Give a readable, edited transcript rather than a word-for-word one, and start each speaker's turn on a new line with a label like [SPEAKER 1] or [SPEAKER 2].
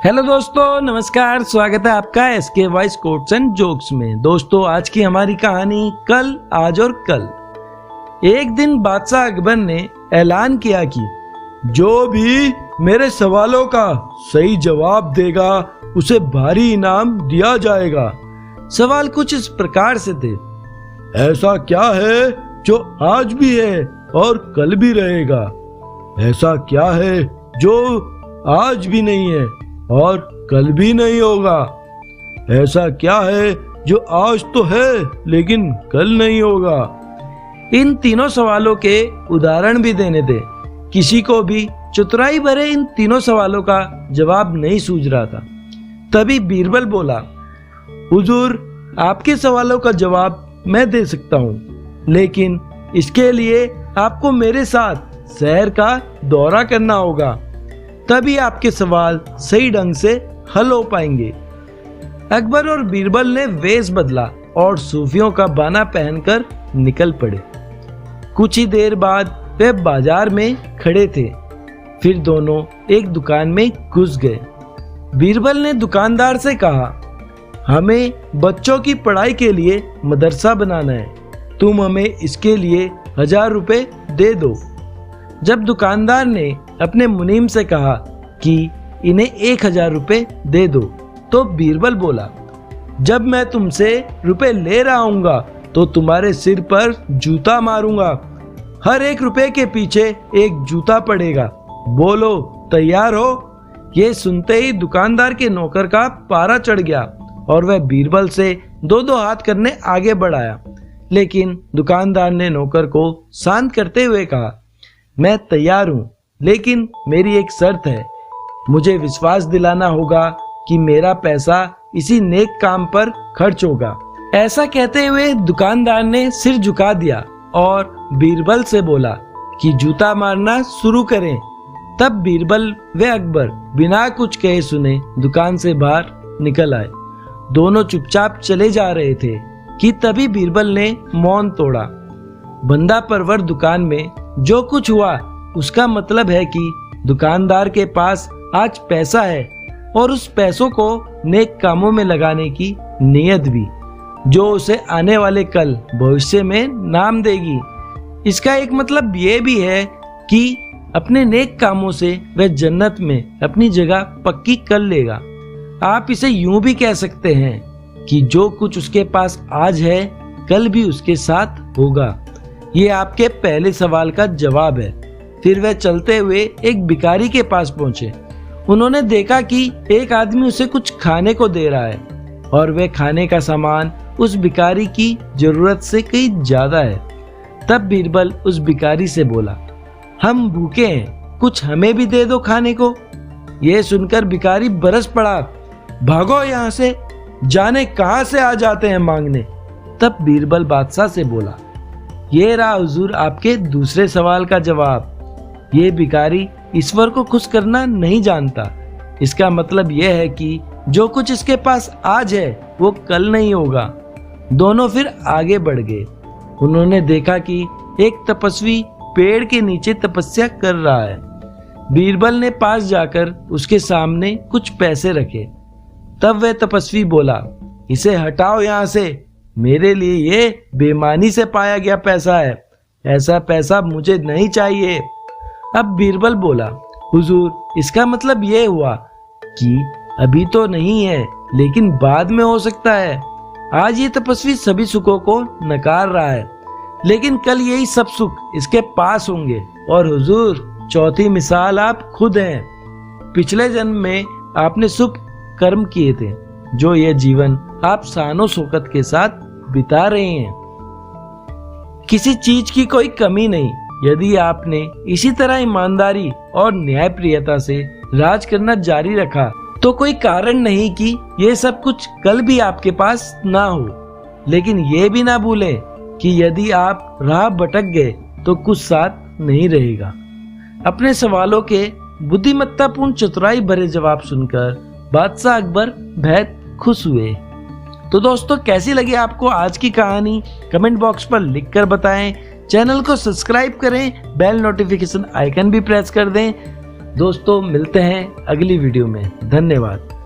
[SPEAKER 1] Hello दोस्तों, नमस्कार। स्वागत है आपका SK voice quotes and jokes में। दोस्तों, आज की हमारी कहानी कल, आज और कल। एक दिन बादशाह अकबर ने ऐलान किया कि जो भी मेरे सवालों का सही जवाब देगा उसे भारी इनाम दिया जाएगा। सवाल कुछ इस प्रकार से थे। ऐसा क्या है जो आज भी है और कल भी रहेगा? ऐसा क्या है जो आज भी नहीं है और कल भी नहीं होगा? ऐसा क्या है जो आज तो है लेकिन कल नहीं होगा? इन तीनों सवालों के उदाहरण भी देने थे। किसी को भी चतुराई भरे इन तीनों सवालों का जवाब नहीं सूझ रहा था। तभी बीरबल बोला, हुजूर, आपके सवालों का जवाब मैं दे सकता हूँ, लेकिन इसके लिए आपको मेरे साथ शहर का दौरा करना होगा, तभी आपके सवाल सही ढंग से हल हो पाएंगे। अकबर और बीरबल ने वेश बदला और सूफियों का बाना पहनकर निकल पड़े। कुछ ही देर बाद वे बाजार में खड़े थे। फिर दोनों एक दुकान में घुस गए। बीरबल ने दुकानदार से कहा, हमें बच्चों की पढ़ाई के लिए मदरसा बनाना है, तुम हमें इसके लिए 1000 रुपए दे दो। जब दुकानदार ने अपने मुनीम से कहा कि इन्हें 1000 रुपए दे दो, तो बीरबल बोला, जब मैं तुमसे रुपए ले रहा हूँगा तो तुम्हारे सिर पर जूता मारूंगा। हर 1 रुपए के पीछे 1 जूता पड़ेगा। बोलो, तैयार हो? ये सुनते ही दुकानदार के नौकर का पारा चढ़ गया और वह बीरबल से 2-2 हाथ करने आगे बढ़ाया। लेकिन दुकानदार ने नौकर को शांत करते हुए कहा, मैं तैयार हूँ, लेकिन मेरी एक शर्त है। मुझे विश्वास दिलाना होगा कि मेरा पैसा इसी नेक काम पर खर्च होगा। ऐसा कहते हुए दुकानदार ने सिर झुका दिया और बीरबल से बोला कि जूता मारना शुरू करें। तब बीरबल व अकबर बिना कुछ कहे सुने दुकान से बाहर निकल आए। दोनों चुपचाप चले जा रहे थे कि तभी बीरबल ने मौन तोड़ा। बंदा परवर दुकान में जो कुछ हुआ उसका मतलब है कि दुकानदार के पास आज पैसा है और उस पैसों को नेक कामों में लगाने की नीयत भी, जो उसे आने वाले कल भविष्य में नाम देगी। इसका एक मतलब ये भी है कि अपने नेक कामों से वह जन्नत में अपनी जगह पक्की कर लेगा। आप इसे यूं भी कह सकते हैं कि जो कुछ उसके पास आज है कल भी उसके साथ होगा। ये आपके पहले सवाल का जवाब है। फिर वह चलते हुए एक भिखारी के पास पहुंचे। उन्होंने देखा कि एक आदमी उसे कुछ खाने को दे रहा है और वह खाने का सामान उस भिखारी की जरूरत से कहीं ज्यादा है। तब बीरबल उस भिखारी से बोला, हम भूखे हैं, कुछ हमें भी दे दो खाने को। यह सुनकर भिखारी बरस पड़ा, भागो यहाँ से, जाने कहां से आ जाते हैं मांगने। तब बीरबल बादशाह से बोला, ये रहा हुजूर आपके दूसरे सवाल का जवाब। ये भिखारी ईश्वर को खुश करना नहीं जानता। इसका मतलब यह है कि जो कुछ इसके पास आज है वो कल नहीं होगा। दोनों फिर आगे बढ़ गए। उन्होंने देखा कि एक तपस्वी पेड़ के नीचे तपस्या कर रहा है। बीरबल ने पास जाकर उसके सामने कुछ पैसे रखे। तब वह तपस्वी बोला, इसे हटाओ यहाँ से, मेरे लिए ये बेईमानी से पाया गया पैसा है, ऐसा पैसा मुझे नहीं चाहिए। अब बीरबल बोला, हुजूर, इसका मतलब ये हुआ कि अभी तो नहीं है लेकिन बाद में हो सकता है। आज ये तपस्वी सभी सुखों को नकार रहा है, लेकिन कल यही सब सुख इसके पास होंगे। और हुजूर, चौथी मिसाल आप खुद हैं। पिछले जन्म में आपने शुभ कर्म किए थे, जो यह जीवन आप शानो शौकत के साथ बिता रहे हैं। किसी चीज की कोई कमी नहीं। यदि आपने इसी तरह ईमानदारी और न्यायप्रियता से राज करना जारी रखा तो कोई कारण नहीं कि ये सब कुछ कल भी आपके पास ना हो। लेकिन ये भी ना भूलें कि यदि आप राह भटक गए तो कुछ साथ नहीं रहेगा। अपने सवालों के बुद्धिमत्तापूर्ण चतुराई भरे जवाब सुनकर बादशाह अकबर बेहद खुश हुए। तो दोस्तों, कैसी लगी आपको आज की कहानी? कमेंट बॉक्स पर लिखकर बताएं। चैनल को सब्सक्राइब करें, बेल नोटिफिकेशन आइकन भी प्रेस कर दें दोस्तों मिलते हैं अगली वीडियो में। धन्यवाद।